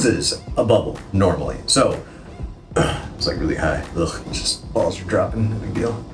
causes a bubble normally. So, it's like really high. Ugh, it's just balls are dropping, no big deal.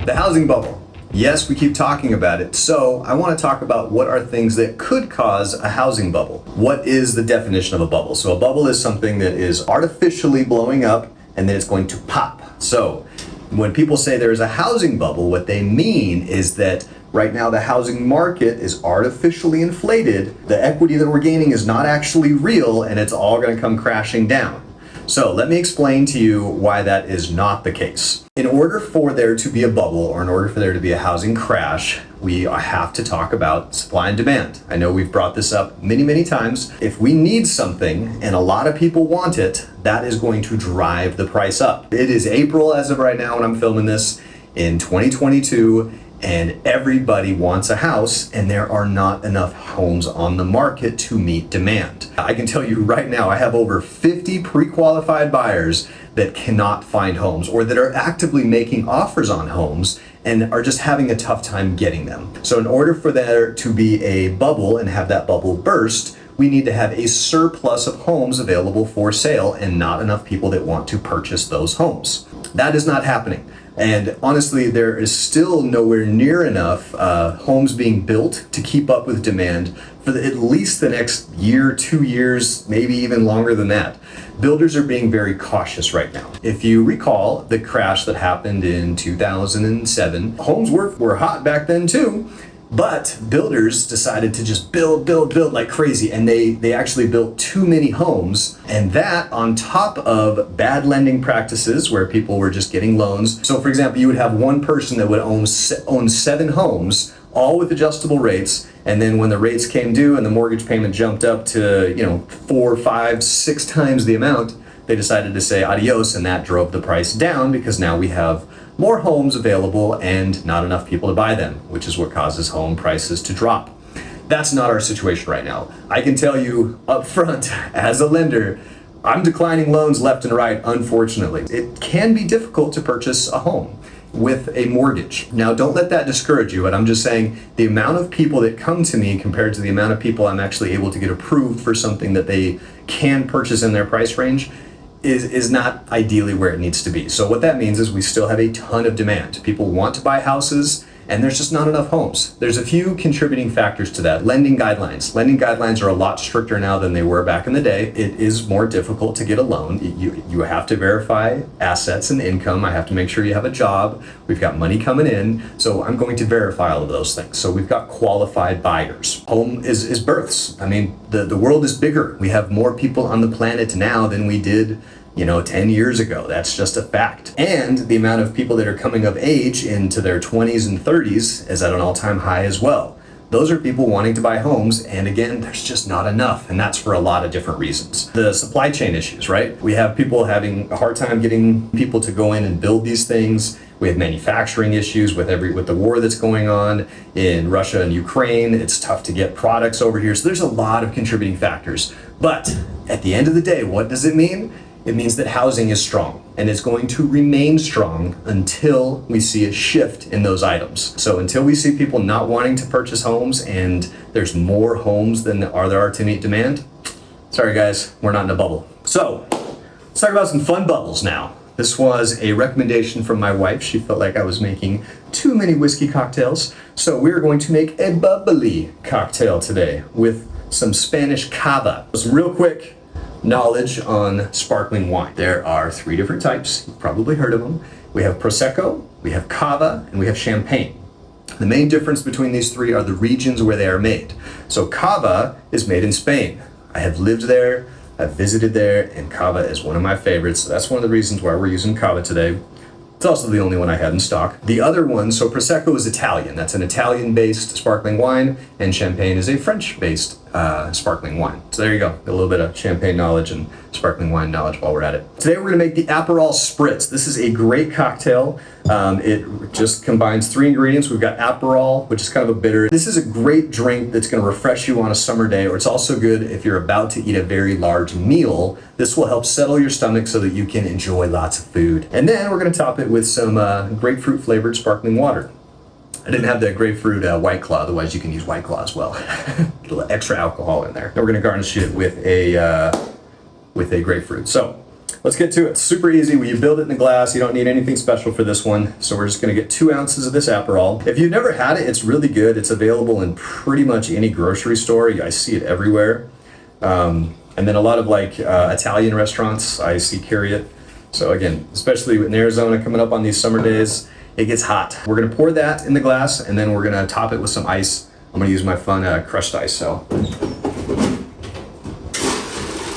The housing bubble. Yes, we keep talking about it, so I want to talk about what are things that could cause a housing bubble. What is the definition of a bubble? So a bubble is something that is artificially blowing up and then it's going to pop. So when people say there's a housing bubble, what they mean is that right now the housing market is artificially inflated, the equity that we're gaining is not actually real, and it's all going to come crashing down. So let me explain to you why that is not the case. In order for there to be a bubble, or in order for there to be a housing crash, we have to talk about supply and demand. I know we've brought this up many, many times. If we need something and a lot of people want it, that is going to drive the price up. It is April as of right now when I'm filming this in 2022. And everybody wants a house, and there are not enough homes on the market to meet demand. I can tell you right now, I have over 50 pre-qualified buyers that cannot find homes, or that are actively making offers on homes and are just having a tough time getting them. So in order for there to be a bubble and have that bubble burst, we need to have a surplus of homes available for sale and not enough people that want to purchase those homes. That is not happening. And honestly, there is still nowhere near enough homes being built to keep up with demand for at least the next year, 2 years, maybe even longer than that. Builders are being very cautious right now. If you recall the crash that happened in 2007, homes were hot back then too. But builders decided to just build like crazy, and they actually built too many homes, and that on top of bad lending practices where people were just getting loans. So for example, you would have one person that would own 7 homes, all with adjustable rates, and then when the rates came due and the mortgage payment jumped up to 4, 5, 6 times the amount, they decided to say adios, and that drove the price down because now we have more homes available and not enough people to buy them, which is what causes home prices to drop. That's not our situation right now. I can tell you up front, as a lender, I'm declining loans left and right, unfortunately. It can be difficult to purchase a home with a mortgage. Now, don't let that discourage you, but I'm just saying the amount of people that come to me compared to the amount of people I'm actually able to get approved for something that they can purchase in their price range is not ideally where it needs to be. So what that means is we still have a ton of demand. People want to buy houses, and there's just not enough homes. There's a few contributing factors to that. Lending guidelines. Lending guidelines are a lot stricter now than they were back in the day. It is more difficult to get a loan. You have to verify assets and income. I have to make sure you have a job. We've got money coming in. So I'm going to verify all of those things. So we've got qualified buyers. Home is births. I mean, the world is bigger. We have more people on the planet now than we did 10 years ago. That's just a fact. And the amount of people that are coming of age into their 20s and 30s is at an all-time high as well. Those are people wanting to buy homes, and again, there's just not enough, and that's for a lot of different reasons. The supply chain issues, right? We have people having a hard time getting people to go in and build these things. We have manufacturing issues with the war that's going on in Russia and Ukraine. It's tough to get products over here. So there's a lot of contributing factors. But at the end of the day, what does it mean? It means that housing is strong, and it's going to remain strong until we see a shift in those items. So until we see people not wanting to purchase homes and there's more homes than there are to meet demand, sorry guys, we're not in a bubble. So let's talk about some fun bubbles now. This was a recommendation from my wife. She felt like I was making too many whiskey cocktails. So we're going to make a bubbly cocktail today with some Spanish cava. Some real quick knowledge on sparkling wine. There are 3 different types. You've probably heard of them. We have Prosecco, we have Cava, and we have Champagne. The main difference between these 3 are the regions where they are made. So Cava is made in Spain. I have lived there, I've visited there, and Cava is one of my favorites. So that's one of the reasons why we're using Cava today. It's also the only one I had in stock. The other one, so Prosecco is Italian. That's an Italian-based sparkling wine, and Champagne is a French-based sparkling wine. So there you go, a little bit of champagne knowledge and sparkling wine knowledge while we're at it. Today we're gonna make the Aperol Spritz. This is a great cocktail. It just combines 3 ingredients. We've got Aperol, which is kind of a bitter. This is a great drink that's gonna refresh you on a summer day, or it's also good if you're about to eat a very large meal. This will help settle your stomach so that you can enjoy lots of food. And then we're gonna top it with some grapefruit flavored sparkling water. I didn't have the grapefruit White Claw, otherwise you can use White Claw as well. Get a little extra alcohol in there. And we're gonna garnish it with a grapefruit. So let's get to it. Super easy. When you build it in a glass, you don't need anything special for this one. So we're just gonna get 2 ounces of this Aperol. If you've never had it, it's really good. It's available in pretty much any grocery store. I see it everywhere. And then a lot of Italian restaurants, I see carry it. So again, especially in Arizona coming up on these summer days, it gets hot. We're gonna pour that in the glass and then we're gonna top it with some ice. I'm gonna use my fun crushed ice, so. A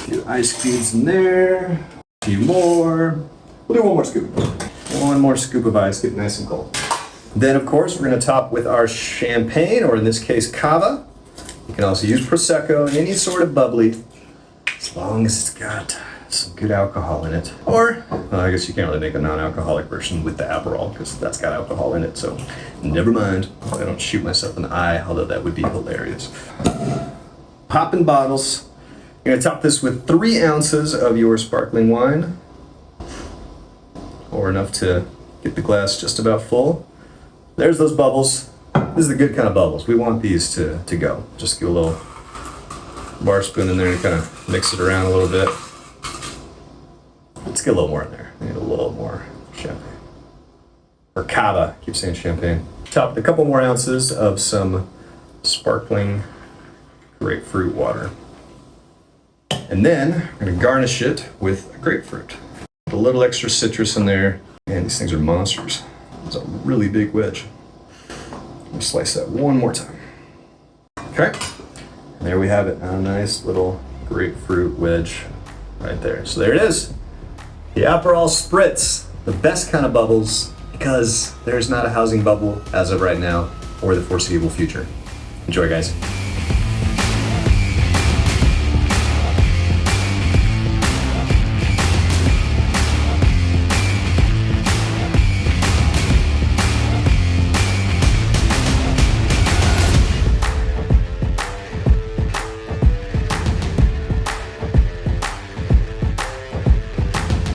few ice cubes in there, a few more. We'll do 1 more scoop. 1 more scoop of ice, get nice and cold. Then of course, we're gonna top with our champagne, or in this case, cava. You can also use Prosecco, any sort of bubbly, as long as it's got some good alcohol in it. Or, well, I guess you can't really make a non-alcoholic version with the Aperol because that's got alcohol in it, so never mind. I don't shoot myself in the eye, although that would be hilarious. Popping bottles. You're gonna top this with 3 ounces of your sparkling wine, or enough to get the glass just about full. There's those bubbles. This is the good kind of bubbles. We want these to go. Just get a little bar spoon in there and kind of mix it around a little bit. Let's get a little more in there. I need a little more champagne. Or cava, I keep saying champagne. Top with a couple more ounces of some sparkling grapefruit water. And then we're gonna garnish it with a grapefruit. Put a little extra citrus in there. Man, these things are monsters. It's a really big wedge. I'm gonna slice that 1 more time. Okay, and there we have it. A nice little grapefruit wedge right there. So there it is. The Aperol Spritz, the best kind of bubbles, because there's not a housing bubble as of right now or the foreseeable future. Enjoy, guys.